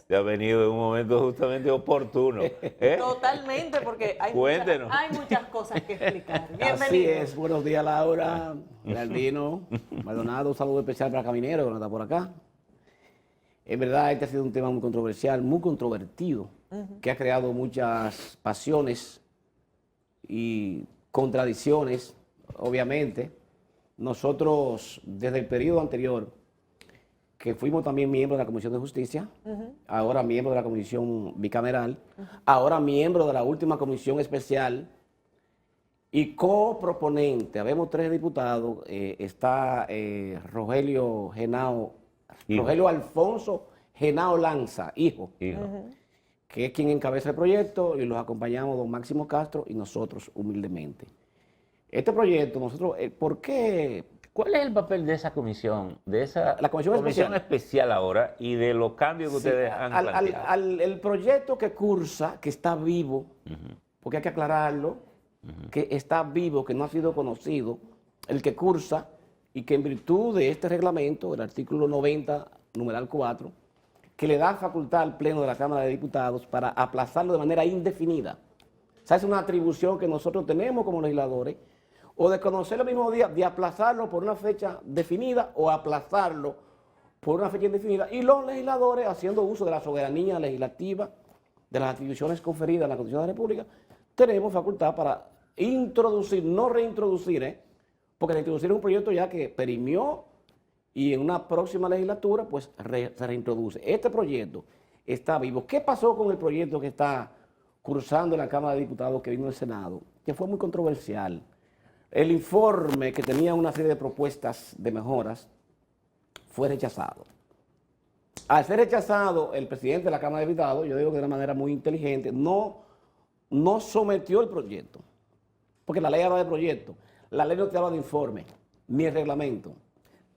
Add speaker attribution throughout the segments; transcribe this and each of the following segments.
Speaker 1: Te ha venido en un momento justamente oportuno. ¿Eh?
Speaker 2: Totalmente, porque hay
Speaker 1: Cuéntenos.
Speaker 2: muchas cosas que explicar. Bienvenido.
Speaker 3: Así es, buenos días Laura, Geraldino, Maldonado, un saludo especial para Caminero que no está por acá. En verdad este ha sido un tema muy controversial, muy controvertido, que ha creado muchas pasiones y contradicciones, obviamente. Nosotros, desde el periodo anterior, que fuimos también miembros de la Comisión de Justicia, ahora miembros de la Comisión Bicameral, ahora miembros de la última Comisión Especial y coproponente. Habemos 3 diputados, está Rogelio Alfonso Genao Lanza, hijo, que es quien encabeza el proyecto, y los acompañamos don Máximo Castro y nosotros humildemente. Este proyecto, nosotros, ¿por qué?
Speaker 1: ¿Cuál es el papel de esa comisión,
Speaker 3: La comisión
Speaker 1: especial ahora y de los cambios que ustedes han planteado?
Speaker 3: El proyecto que cursa, que está vivo, porque hay que aclararlo, que está vivo, que no ha sido conocido, el que cursa y que en virtud de este reglamento, el artículo 90, numeral 4, que le da facultad al Pleno de la Cámara de Diputados para aplazarlo de manera indefinida. O sea, es una atribución que nosotros tenemos como legisladores, o de conocer el mismo día, de aplazarlo por una fecha definida o aplazarlo por una fecha indefinida, y los legisladores, haciendo uso de la soberanía legislativa, de las atribuciones conferidas en la Constitución de la República, tenemos facultad para introducir, no reintroducir, porque reintroducir es un proyecto ya que perimió y en una próxima legislatura pues se reintroduce. Este proyecto está vivo. ¿Qué pasó con el proyecto que está cursando en la Cámara de Diputados que vino del Senado? Que fue muy controversial. El informe, que tenía una serie de propuestas de mejoras, fue rechazado. Al ser rechazado, el presidente de la Cámara de Diputados, yo digo que de una manera muy inteligente, no sometió el proyecto, porque la ley habla de proyecto. La ley no te habla de informe, ni el reglamento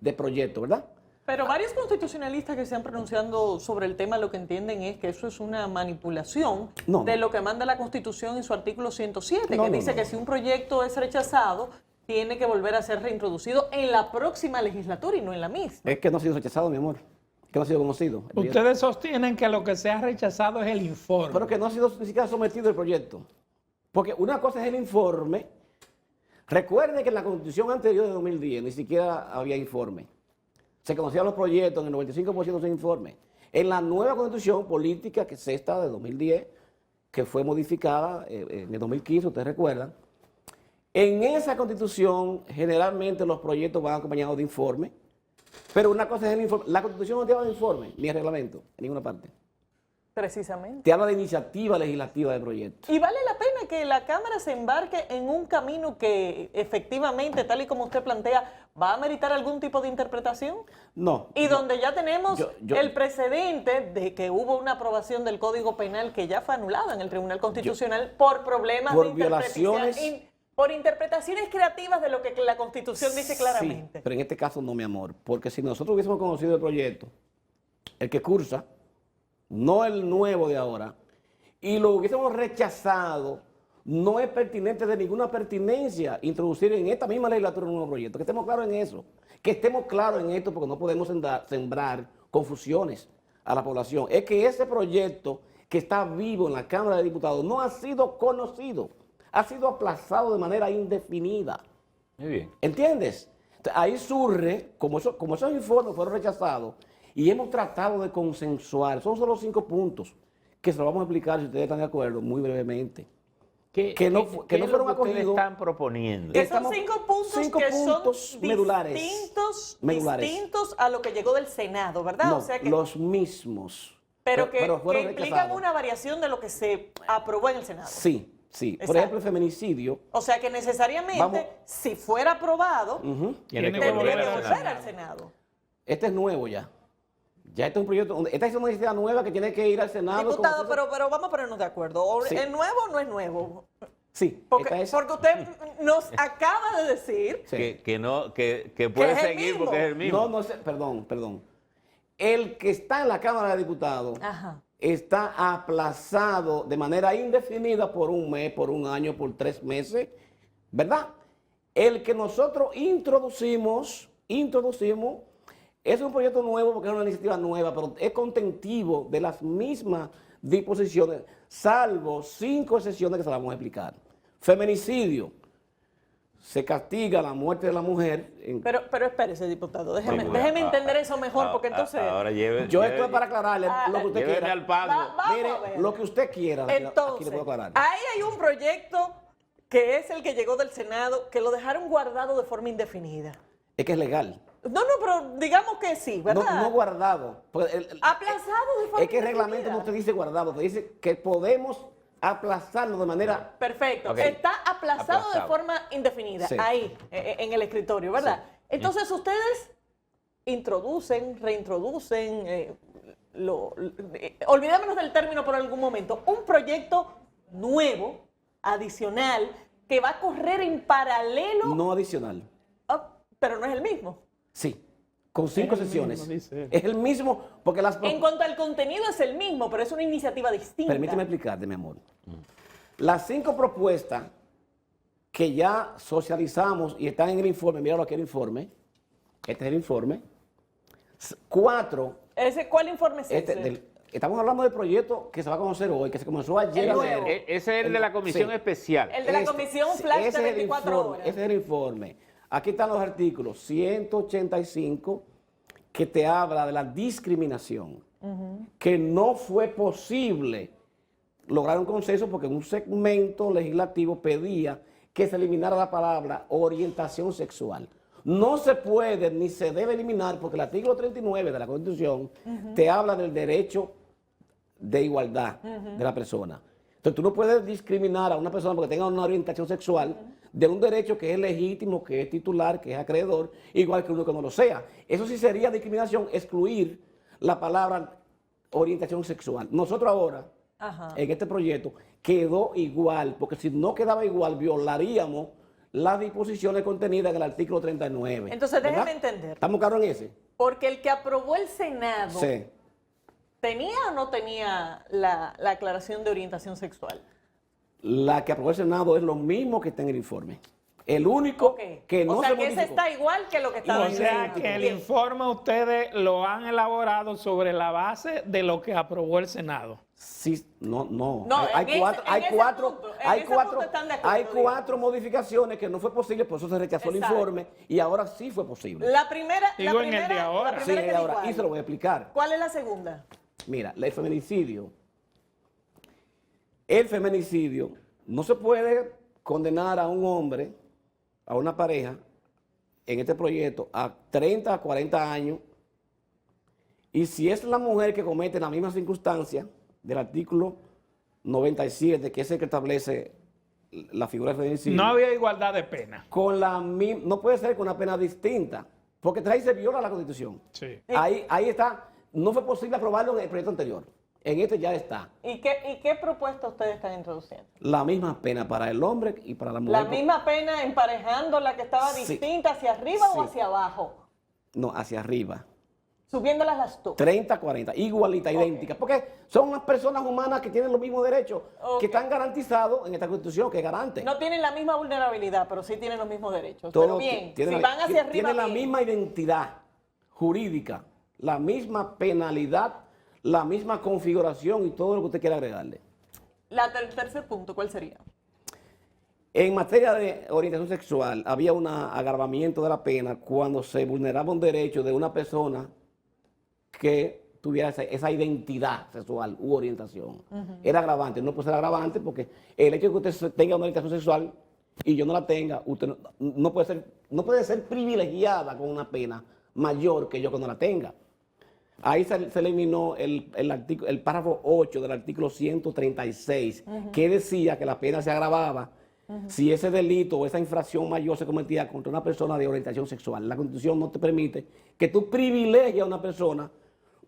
Speaker 3: de proyecto, ¿verdad?
Speaker 2: Pero varios constitucionalistas que se han pronunciado sobre el tema lo que entienden es que eso es una manipulación de lo que manda la Constitución en su artículo 107, que dice que si un proyecto es rechazado, tiene que volver a ser reintroducido en la próxima legislatura y no en la misma.
Speaker 3: Es que no ha sido rechazado, mi amor, que no ha sido conocido.
Speaker 4: Ustedes sostienen que lo que se ha rechazado es el informe.
Speaker 3: Pero que no ha sido ni siquiera sometido el proyecto. Porque una cosa es el informe. Recuerden que en la Constitución anterior de 2010 ni siquiera había informe. Se conocían los proyectos, en el 95% sin informe. En la nueva Constitución política, que es esta de 2010, que fue modificada en el 2015, ustedes recuerdan, en esa Constitución generalmente los proyectos van acompañados de informe, pero una cosa es el informe. La Constitución no te habla de informe, ni el reglamento, en ninguna parte.
Speaker 2: Precisamente.
Speaker 3: Te habla de iniciativa legislativa de proyectos.
Speaker 2: Y vale la pena que la Cámara se embarque en un camino que efectivamente, tal y como usted plantea, va a meritar algún tipo de interpretación.
Speaker 3: No.
Speaker 2: Y donde ya tenemos el precedente de que hubo una aprobación del Código Penal que ya fue anulada en el Tribunal Constitucional por problemas de
Speaker 3: violaciones.
Speaker 2: Por interpretaciones creativas de lo que la Constitución dice claramente.
Speaker 3: Sí, pero en este caso no, mi amor, porque si nosotros hubiésemos conocido el proyecto, el que cursa, no el nuevo de ahora, y lo hubiésemos rechazado, no es pertinente de ninguna pertinencia introducir en esta misma legislatura un nuevo proyecto. Que estemos claros en eso, que estemos claros en esto, porque no podemos sembrar confusiones a la población. Es que ese proyecto que está vivo en la Cámara de Diputados no ha sido conocido, ha sido aplazado de manera indefinida.
Speaker 1: Muy bien.
Speaker 3: ¿Entiendes? Ahí surge, como esos informes fueron rechazados, y hemos tratado de consensuar, son solo 5 puntos, que se los vamos a explicar, si ustedes están de acuerdo, muy brevemente.
Speaker 1: ¿Qué
Speaker 3: no fueron
Speaker 1: ustedes
Speaker 3: acogidos.
Speaker 1: están proponiendo?
Speaker 2: Que son 5 puntos que
Speaker 3: medulares,
Speaker 2: son distintos a lo que llegó del Senado, ¿verdad?
Speaker 3: No,
Speaker 2: o sea que,
Speaker 3: los mismos.
Speaker 2: pero que
Speaker 3: fueron
Speaker 2: implican
Speaker 3: rechazados.
Speaker 2: una variación de lo que se aprobó en el Senado.
Speaker 3: Sí, sí. Por
Speaker 2: Exacto.
Speaker 3: ejemplo, el feminicidio.
Speaker 2: O sea que necesariamente, si fuera aprobado,
Speaker 1: Tiene que
Speaker 2: tendría
Speaker 1: volver
Speaker 2: que
Speaker 1: al
Speaker 2: volver
Speaker 1: Senado.
Speaker 2: al Senado.
Speaker 3: Este es nuevo ya. Ya este es un proyecto, esta es una iniciativa nueva que tiene que ir al Senado.
Speaker 2: Diputado, pero vamos a ponernos de acuerdo. ¿O
Speaker 3: Sí.
Speaker 2: ¿Es nuevo o no es nuevo?
Speaker 3: Sí,
Speaker 2: Porque
Speaker 3: esta es.
Speaker 2: usted nos acaba de decir
Speaker 3: Sí.
Speaker 1: Que puede
Speaker 2: es el
Speaker 1: seguir
Speaker 2: mismo.
Speaker 1: porque es el mismo.
Speaker 3: No sé, perdón. El que está en la Cámara de Diputados está aplazado de manera indefinida por un mes, por un año, por 3 meses, ¿verdad? El que nosotros introducimos Es un proyecto nuevo porque es una iniciativa nueva, pero es contentivo de las mismas disposiciones, salvo 5 excepciones que se las vamos a explicar. Feminicidio. Se castiga la muerte de la mujer.
Speaker 2: Pero espérese, diputado, déjeme entender eso mejor, porque entonces...
Speaker 1: Ahora
Speaker 3: yo estoy para aclararle lo que usted quiera.
Speaker 1: Al paso.
Speaker 3: Mire, lo que usted quiera,
Speaker 2: entonces,
Speaker 3: aquí le puedo aclarar.
Speaker 2: Ahí hay un proyecto que es el que llegó del Senado, que lo dejaron guardado de forma indefinida.
Speaker 3: Es que es legal.
Speaker 2: No, pero digamos que sí, ¿verdad?
Speaker 3: No guardado.
Speaker 2: Aplazado de forma
Speaker 3: Es que el reglamento
Speaker 2: indefinida.
Speaker 3: no te dice guardado, te dice que podemos aplazarlo de manera...
Speaker 2: Perfecto.
Speaker 1: Okay.
Speaker 2: Está aplazado de forma indefinida,
Speaker 3: Sí.
Speaker 2: ahí, en el escritorio, ¿verdad?
Speaker 3: Sí.
Speaker 2: Entonces ustedes introducen, reintroducen, olvidémonos del término por algún momento, un proyecto nuevo, adicional, que va a correr en paralelo,
Speaker 3: No adicional.
Speaker 2: pero no es el mismo.
Speaker 3: Sí, con 5 sesiones.
Speaker 4: mismo, dice él.
Speaker 3: Es el mismo, porque las...
Speaker 2: En cuanto al contenido es el mismo, pero es una iniciativa distinta.
Speaker 3: Permíteme explicarte, mi amor. Las 5 propuestas que ya socializamos y están en el informe, míralo aquí el informe. Este es el informe. 4...
Speaker 2: ¿Cuál informe es ese?
Speaker 3: Estamos hablando del proyecto que se va a conocer hoy, que se comenzó ayer.
Speaker 2: El nuevo.
Speaker 1: Ese es el de la comisión
Speaker 3: Sí.
Speaker 1: especial.
Speaker 2: El de la comisión flash
Speaker 3: ese
Speaker 2: de
Speaker 3: es el
Speaker 2: 24
Speaker 3: informe,
Speaker 2: horas.
Speaker 3: Ese es el informe. Aquí están los artículos 185 que te habla de la discriminación, que no fue posible lograr un consenso porque un segmento legislativo pedía que se eliminara la palabra orientación sexual. No se puede ni se debe eliminar porque el artículo 39 de la Constitución te habla del derecho de igualdad de la persona. Entonces tú no puedes discriminar a una persona porque tenga una orientación sexual de un derecho que es legítimo, que es titular, que es acreedor, igual que uno que no lo sea. Eso sí sería discriminación, excluir la palabra orientación sexual. Nosotros ahora, en este proyecto, quedó igual, porque si no quedaba igual, violaríamos las disposiciones contenidas en el artículo 39.
Speaker 2: Entonces,
Speaker 3: ¿verdad?
Speaker 2: déjeme entender.
Speaker 3: ¿Estamos claros en ese?
Speaker 2: Porque el que aprobó el Senado,
Speaker 3: Sí.
Speaker 2: ¿tenía o no tenía la aclaración de orientación sexual?
Speaker 3: La que aprobó el Senado es lo mismo que está en el informe. El único
Speaker 2: Ok.
Speaker 3: que no
Speaker 2: o sea,
Speaker 3: se
Speaker 2: que ese
Speaker 3: modificó.
Speaker 2: está igual que lo que estaba
Speaker 4: O
Speaker 2: en el
Speaker 4: sea
Speaker 2: Senado.
Speaker 4: que el
Speaker 2: Bien.
Speaker 4: informe ustedes lo han elaborado sobre la base de lo que aprobó el Senado.
Speaker 3: Sí, no.
Speaker 2: No,
Speaker 3: hay
Speaker 2: en
Speaker 3: cuatro,
Speaker 2: ese-
Speaker 3: hay
Speaker 2: en ese
Speaker 3: cuatro,
Speaker 2: punto, en
Speaker 3: hay
Speaker 2: ese
Speaker 3: cuatro,
Speaker 2: punto están de acuerdo,
Speaker 3: hay
Speaker 2: digamos.
Speaker 3: 4 modificaciones que no fue posible, por eso se rechazó el
Speaker 2: Exacto.
Speaker 3: informe y ahora sí fue posible.
Speaker 2: La primera,
Speaker 4: Digo, en el de ahora.
Speaker 2: la
Speaker 3: Sí,
Speaker 2: primera queda
Speaker 3: ahora,
Speaker 2: igual.
Speaker 3: y se lo voy a explicar.
Speaker 2: ¿Cuál es la segunda?
Speaker 3: Mira, el feminicidio no se puede condenar a un hombre, a una pareja, en este proyecto, a 30 a 40 años, y si es la mujer que comete la misma circunstancia del artículo 97, que es el que establece la figura del feminicidio,
Speaker 4: No había igualdad de pena.
Speaker 3: no puede ser con una pena distinta, porque ahí se viola la Constitución.
Speaker 4: Sí.
Speaker 3: Ahí está, no fue posible aprobarlo en el proyecto anterior, en este ya está.
Speaker 2: ¿Y qué propuesta ustedes están introduciendo?
Speaker 3: La misma pena para el hombre y para la mujer.
Speaker 2: ¿La misma pena emparejando la que estaba
Speaker 3: Sí.
Speaker 2: distinta hacia arriba o
Speaker 3: Sí.
Speaker 2: hacia abajo?
Speaker 3: No, hacia arriba.
Speaker 2: Subiéndolas las dos.
Speaker 3: 30, 40, igualita, idéntica. Porque son unas personas humanas que tienen los mismos derechos,
Speaker 2: Ok.
Speaker 3: que están garantizados en esta Constitución, que es garante.
Speaker 2: No tienen la misma vulnerabilidad, pero sí tienen los mismos derechos.
Speaker 3: Todo
Speaker 2: Pero bien,
Speaker 3: tiene
Speaker 2: si
Speaker 3: la-
Speaker 2: van hacia arriba,
Speaker 3: tiene la
Speaker 2: bien.
Speaker 3: misma identidad jurídica, la misma penalidad, la misma configuración y todo lo que usted quiera agregarle.
Speaker 2: El tercer punto, ¿cuál sería?
Speaker 3: En materia de orientación sexual, había un agravamiento de la pena cuando se vulneraba un derecho de una persona que tuviera esa identidad sexual u orientación. Era agravante, no puede ser agravante porque el hecho de que usted tenga una orientación sexual y yo no la tenga, usted no puede ser privilegiada con una pena mayor que yo que no la tenga. Ahí se eliminó el párrafo 8 del artículo 136, que decía que la pena se agravaba si ese delito o esa infracción mayor se cometía contra una persona de orientación sexual. La Constitución no te permite que tú privilegies a una persona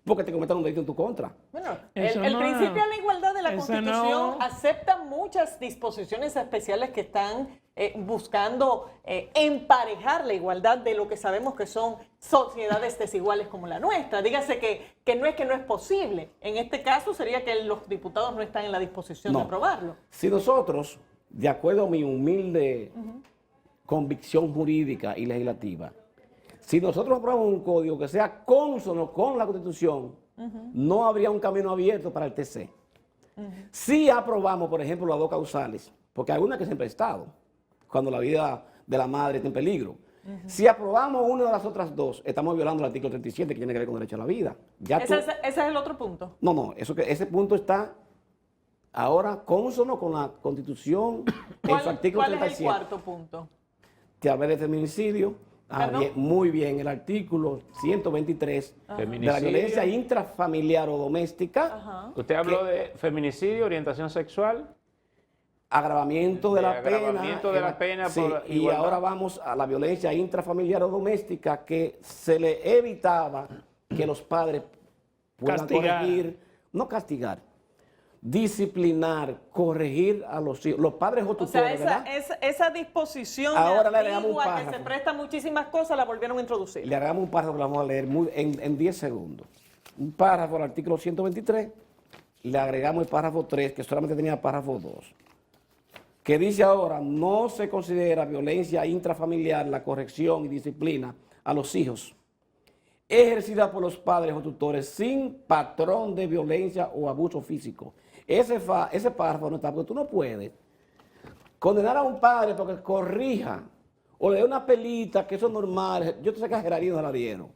Speaker 3: porque te cometan un delito en tu contra.
Speaker 2: Bueno,
Speaker 4: Eso
Speaker 2: el
Speaker 4: no-
Speaker 2: principio de la igualdad de la
Speaker 4: eso
Speaker 2: Constitución
Speaker 4: no-
Speaker 2: acepta muchas disposiciones especiales que están buscando emparejar la igualdad de lo que sabemos que son sociedades desiguales como la nuestra. Dígase que no es posible. En este caso sería que los diputados no están en la disposición de
Speaker 3: No.
Speaker 2: aprobarlo.
Speaker 3: Si nosotros, de acuerdo a mi humilde convicción jurídica y legislativa, Si nosotros aprobamos un código que sea cónsono con la Constitución, no habría un camino abierto para el TC. Si aprobamos, por ejemplo, las dos causales, porque hay una que siempre ha estado, cuando la vida de la madre está en peligro. Si aprobamos una de las otras dos, estamos violando el artículo 37, que tiene que ver con el derecho a la vida.
Speaker 2: Ese es el otro punto.
Speaker 3: No, ese punto está ahora cónsono con la Constitución en su artículo 37.
Speaker 2: ¿Cuál es el cuarto punto?
Speaker 3: Que habla de feminicidio. Bien, muy bien, el artículo 123 de la violencia intrafamiliar o doméstica.
Speaker 2: Ajá.
Speaker 1: Usted habló de feminicidio, orientación sexual.
Speaker 3: Agravamiento de la pena.
Speaker 1: Agravamiento de la pena
Speaker 3: Sí,
Speaker 1: por
Speaker 3: y
Speaker 1: igualdad.
Speaker 3: ahora vamos a la violencia intrafamiliar o doméstica, que se le evitaba que los padres puedan
Speaker 4: Castigar.
Speaker 3: corregir, no castigar, disciplinar, corregir a los hijos. Los padres o
Speaker 2: O
Speaker 3: tutores,
Speaker 2: sea,
Speaker 3: ¿verdad?
Speaker 2: esa disposición
Speaker 3: Ahora le agregamos un
Speaker 2: antigua que se
Speaker 3: párrafo.
Speaker 2: presta a muchísimas cosas, la volvieron a introducir.
Speaker 3: Le hagamos un párrafo que lo vamos a leer en 10 segundos. Un párrafo al artículo 123, le agregamos el párrafo 3, que solamente tenía el párrafo 2, que dice ahora, no se considera violencia intrafamiliar la corrección y disciplina a los hijos ejercida por los padres o tutores sin patrón de violencia o abuso físico. Ese párrafo no está, porque tú no puedes condenar a un padre porque corrija o le dé una pelita, que eso es normal. Yo te sé que a Gerardino se la dieron,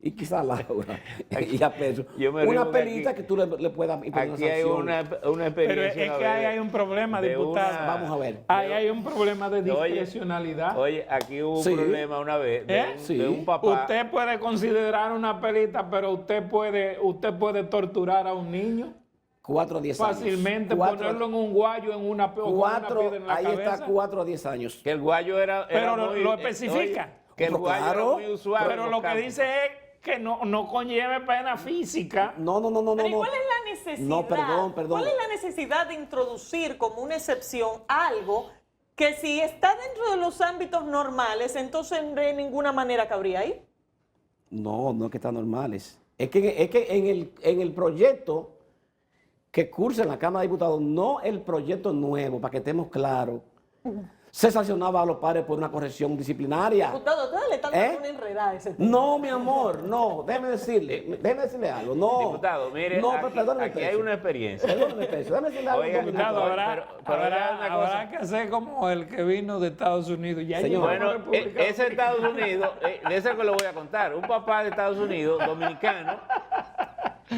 Speaker 3: y quizás a Laura y a Pedro.
Speaker 1: Yo me río
Speaker 3: Una
Speaker 1: porque
Speaker 3: pelita que tú le puedas imponer
Speaker 1: Aquí hay
Speaker 3: sanción.
Speaker 1: una
Speaker 4: Pero
Speaker 1: experiencia.
Speaker 4: es que ahí hay un problema,
Speaker 1: de
Speaker 4: diputado.
Speaker 1: una-
Speaker 3: Vamos a ver.
Speaker 4: Ahí hay un problema de
Speaker 1: Oye,
Speaker 4: discrecionalidad.
Speaker 1: Oye, aquí hubo un
Speaker 3: Sí.
Speaker 1: problema una vez de,
Speaker 4: ¿Eh?
Speaker 3: Sí.
Speaker 1: de un papá.
Speaker 4: Usted puede considerar una pelita, pero usted puede torturar a un niño
Speaker 3: 4 a 10 años.
Speaker 4: fácilmente,
Speaker 3: 4
Speaker 4: ponerlo en un guayo, en una, o con una piedra en la
Speaker 3: ahí
Speaker 4: cabeza.
Speaker 3: está 4 a 10 años.
Speaker 1: Que el guayo era
Speaker 4: Pero
Speaker 1: muy,
Speaker 4: lo especifica.
Speaker 1: oye, que el
Speaker 3: Pero
Speaker 1: guayo
Speaker 3: claro,
Speaker 1: era muy usual. en
Speaker 4: Pero
Speaker 1: los
Speaker 4: lo que
Speaker 1: campos.
Speaker 4: dice es que no conlleve pena física.
Speaker 3: No.
Speaker 2: Pero ¿y cuál es la necesidad?
Speaker 3: No, perdón.
Speaker 2: ¿Cuál es la necesidad de introducir como una excepción algo que si está dentro de los ámbitos normales, entonces de ninguna manera cabría ahí?
Speaker 3: No es que están normales. Es que en el proyecto que cursa en la Cámara de Diputados, no el proyecto nuevo, para que estemos claros, se sancionaba a los padres por una corrección disciplinaria.
Speaker 2: Diputado, ustedes le están dando una enredada a ese tema.
Speaker 3: No, mi amor, no. Déjeme decirle algo. No.
Speaker 1: Diputado, mire,
Speaker 3: no,
Speaker 1: aquí,
Speaker 3: perdóneme,
Speaker 1: aquí hay
Speaker 3: Pecio.
Speaker 1: una experiencia.
Speaker 3: Perdóneme, Pecio. Déjeme decirle algo.
Speaker 1: Oiga,
Speaker 4: Diputado,
Speaker 1: Oye, pero
Speaker 4: habrá que hacer como el que vino de Estados Unidos. Ya
Speaker 3: Señor,
Speaker 4: llegó a la
Speaker 1: Bueno,
Speaker 4: República
Speaker 1: es Estados Unidos, de eso que lo voy a contar. Un papá de Estados Unidos, dominicano,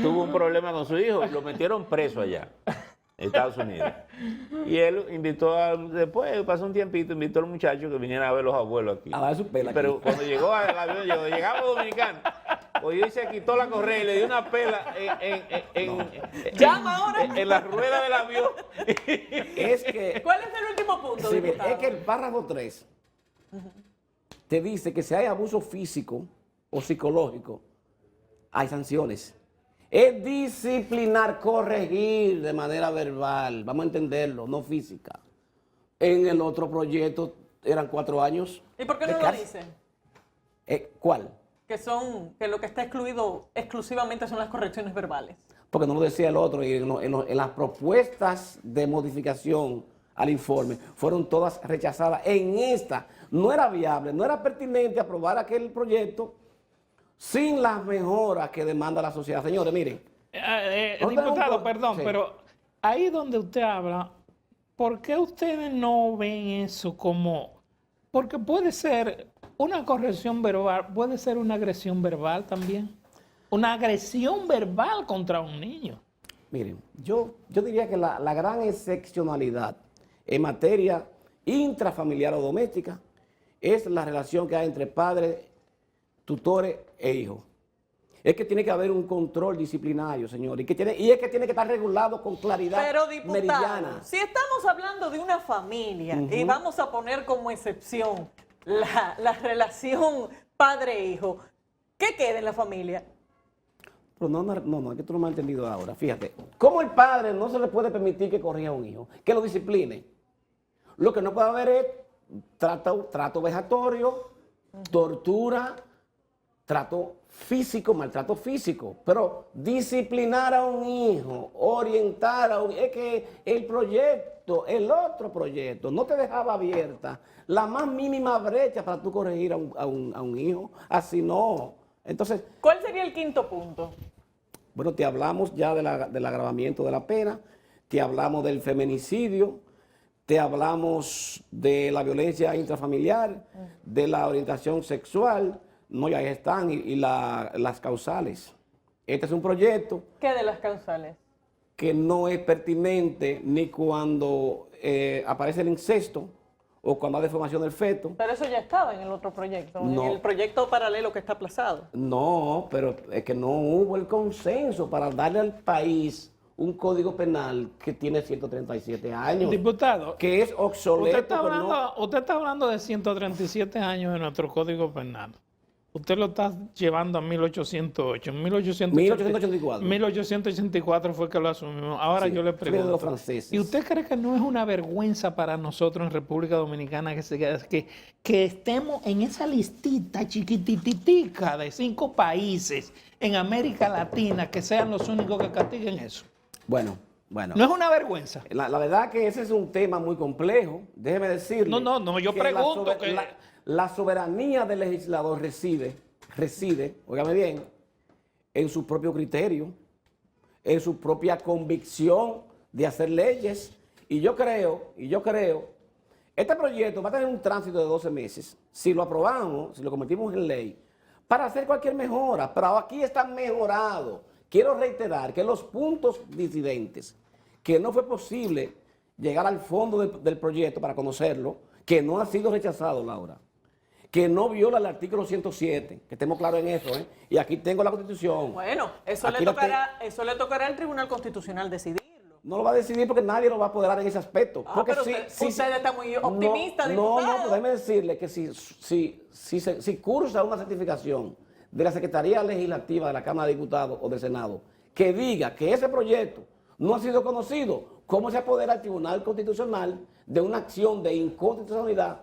Speaker 1: tuvo un problema con su hijo, lo metieron preso allá, en Estados Unidos. Y él después pasó un tiempito, invitó a los muchachos que vinieran a ver los abuelos aquí.
Speaker 3: A dar su pela aquí.
Speaker 1: Pero cuando llegó al avión, llegamos dominicanos. Oye, y se quitó la correa y le dio una pela
Speaker 2: Llama ahora.
Speaker 1: en la rueda del avión.
Speaker 3: Es que,
Speaker 2: ¿Cuál es el último punto,
Speaker 3: sí, mire,
Speaker 2: diputado?
Speaker 3: es que el párrafo 3 te dice que si hay abuso físico o psicológico, hay sanciones. Es disciplinar, corregir de manera verbal, vamos a entenderlo, no física. En el otro proyecto eran 4 años.
Speaker 2: ¿Y por qué
Speaker 3: de
Speaker 2: no lo
Speaker 3: cárcel.
Speaker 2: dicen?
Speaker 3: ¿Cuál?
Speaker 2: Que lo que está excluido exclusivamente son las correcciones verbales.
Speaker 3: Porque no lo decía el otro, y en las propuestas de modificación al informe fueron todas rechazadas. En esta no era viable, no era pertinente aprobar aquel proyecto sin las mejoras que demanda la sociedad. Señores, miren.
Speaker 4: Diputado, perdón,
Speaker 3: Sí.
Speaker 4: pero ahí donde usted habla, ¿por qué ustedes no ven eso como...? Porque puede ser una corrección verbal, puede ser una agresión verbal también. Una agresión verbal contra un niño.
Speaker 3: Miren, yo diría que la gran excepcionalidad en materia intrafamiliar o doméstica es la relación que hay entre padres, tutores e hijos. Es que tiene que haber un control disciplinario, señor, y es que tiene que estar regulado con claridad
Speaker 2: Pero, diputado,
Speaker 3: meridiana.
Speaker 2: si estamos hablando de una familia y vamos a poner como excepción la relación padre-hijo, ¿qué queda en la familia?
Speaker 3: Pero no, es que tú no me has entendido ahora. Fíjate, ¿cómo el padre no se le puede permitir que corrija a un hijo? Que lo discipline. Lo que no puede haber es trato vejatorio, tortura, trato físico, maltrato físico, pero disciplinar a un hijo, orientar a un es que el proyecto, el otro proyecto, no te dejaba abierta la más mínima brecha para tú corregir a un hijo, así no. Entonces,
Speaker 2: ¿cuál sería el quinto punto?
Speaker 3: bueno, te hablamos ya del agravamiento de la pena, te hablamos del feminicidio, te hablamos de la violencia intrafamiliar, de la orientación sexual, no, ya están, y las causales. Este es un proyecto
Speaker 2: ¿Qué de las causales?
Speaker 3: que no es pertinente ni cuando aparece el incesto o cuando hay deformación del feto.
Speaker 2: Pero eso ya estaba en el otro proyecto,
Speaker 3: No.
Speaker 2: en el proyecto paralelo que está aplazado.
Speaker 3: No, pero es que no hubo el consenso para darle al país un código penal que tiene 137 años.
Speaker 4: Diputado,
Speaker 3: Que es obsoleto.
Speaker 4: usted está hablando de 137 años de nuestro Código Penal. Usted lo está llevando a 1808.
Speaker 3: 1884.
Speaker 4: 1884 fue que lo asumimos. Ahora
Speaker 3: Sí,
Speaker 4: yo le
Speaker 3: de los
Speaker 4: pregunto.
Speaker 3: franceses.
Speaker 4: ¿Y usted cree que no es una vergüenza para nosotros en República Dominicana que estemos en esa listita chiquititica de 5 países en América Latina que sean los únicos que castiguen eso?
Speaker 3: Bueno.
Speaker 4: ¿No es una vergüenza?
Speaker 3: La verdad que ese es un tema muy complejo. Déjeme decirle.
Speaker 4: No, yo
Speaker 3: que
Speaker 4: pregunto que...
Speaker 3: La soberanía del legislador reside, óigame bien, en su propio criterio, en su propia convicción de hacer leyes. Y yo creo, este proyecto va a tener un tránsito de 12 meses, si lo aprobamos, si lo convertimos en ley, para hacer cualquier mejora. Pero aquí están mejorados. Quiero reiterar que los puntos disidentes, que no fue posible llegar al fondo del proyecto para conocerlo, que no ha sido rechazado, Laura, que no viola el artículo 107, que estemos claros en eso, ¿eh? Y aquí tengo la Constitución.
Speaker 2: Bueno, eso
Speaker 3: Aquí
Speaker 2: le tocará al Tribunal Constitucional decidirlo.
Speaker 3: No lo va a decidir porque nadie lo va a apoderar en ese aspecto. Porque
Speaker 2: pero usted está muy optimista, diputado.
Speaker 3: No, déjeme decirle que si cursa una certificación de la Secretaría Legislativa de la Cámara de Diputados o del Senado que diga que ese proyecto no ha sido conocido, ¿cómo se apodera el Tribunal Constitucional de una acción de inconstitucionalidad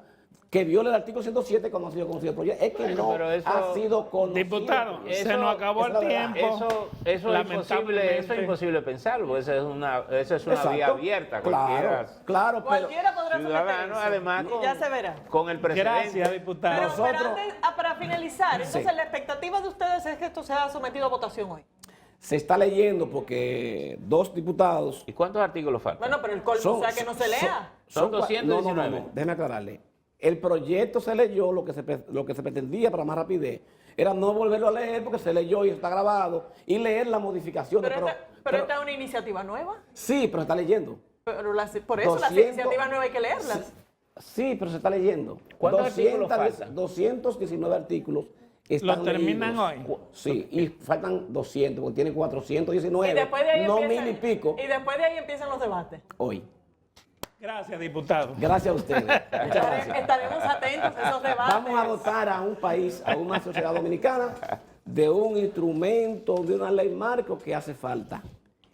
Speaker 3: que viola el artículo 107 cuando ha sido conocido el proyecto? Es que no ha sido conocido.
Speaker 4: Diputado, se nos acabó el tiempo.
Speaker 1: Eso es imposible pensarlo, esa es una
Speaker 3: Exacto.
Speaker 1: vía abierta.
Speaker 3: Claro, pero
Speaker 2: Cualquiera podrá
Speaker 1: ciudadano,
Speaker 2: someterse.
Speaker 1: además,
Speaker 2: Ya se verá.
Speaker 1: con el precedente.
Speaker 4: Gracias, diputado.
Speaker 2: Pero antes, para finalizar, entonces
Speaker 3: Sí.
Speaker 2: la expectativa de ustedes es que esto sea sometido a votación hoy.
Speaker 3: se está leyendo porque 2 diputados...
Speaker 1: ¿Y cuántos artículos faltan?
Speaker 2: Bueno, pero el colmo, o sea, que no se lea.
Speaker 1: Son
Speaker 3: cua-
Speaker 1: 219.
Speaker 3: No, déjeme aclararle. El proyecto se leyó, lo que se pretendía para más rapidez era no volverlo a leer porque se leyó y está grabado y leer las modificaciones.
Speaker 2: Pero esta es una iniciativa nueva.
Speaker 3: Sí, pero se está leyendo.
Speaker 2: Pero por eso las
Speaker 3: 200
Speaker 2: iniciativas nuevas hay que leerlas.
Speaker 3: Sí, pero se está leyendo.
Speaker 1: ¿Cuántos artículos faltan?
Speaker 3: 219 artículos están
Speaker 4: ¿Lo terminan
Speaker 3: leídos.
Speaker 4: hoy?
Speaker 3: Sí, y faltan 200 porque tiene 419.
Speaker 2: Y después de ahí
Speaker 3: no
Speaker 2: empiezan,
Speaker 3: 1000 y pico
Speaker 2: y después de ahí empiezan los debates.
Speaker 3: hoy.
Speaker 4: Gracias, diputado.
Speaker 3: Gracias a ustedes. Muchas gracias.
Speaker 2: Estaremos atentos a esos debates.
Speaker 3: Vamos a dotar a un país, a una sociedad dominicana, de un instrumento, de una ley marco que hace falta.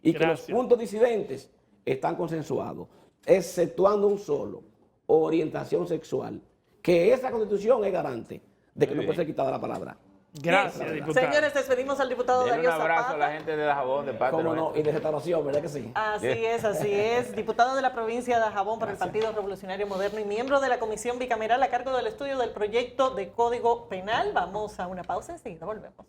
Speaker 3: Y que los
Speaker 4: Gracias.
Speaker 3: puntos disidentes están consensuados, exceptuando un solo, orientación sexual, que esa Constitución es garante de que no puede ser quitada la palabra.
Speaker 4: Gracias, diputado.
Speaker 2: Señores, despedimos al diputado
Speaker 1: Denle
Speaker 2: Darío
Speaker 1: un abrazo
Speaker 2: Zapata.
Speaker 1: a la gente de Dajabón, de parte
Speaker 3: ¿Cómo no?
Speaker 1: nuestra.
Speaker 3: Y de restauración, ¿verdad que sí?
Speaker 2: Así es. Diputado de la provincia de Dajabón por el Partido Revolucionario Moderno y miembro de la Comisión Bicameral a cargo del estudio del proyecto de Código Penal. Vamos a una pausa, enseguida volvemos.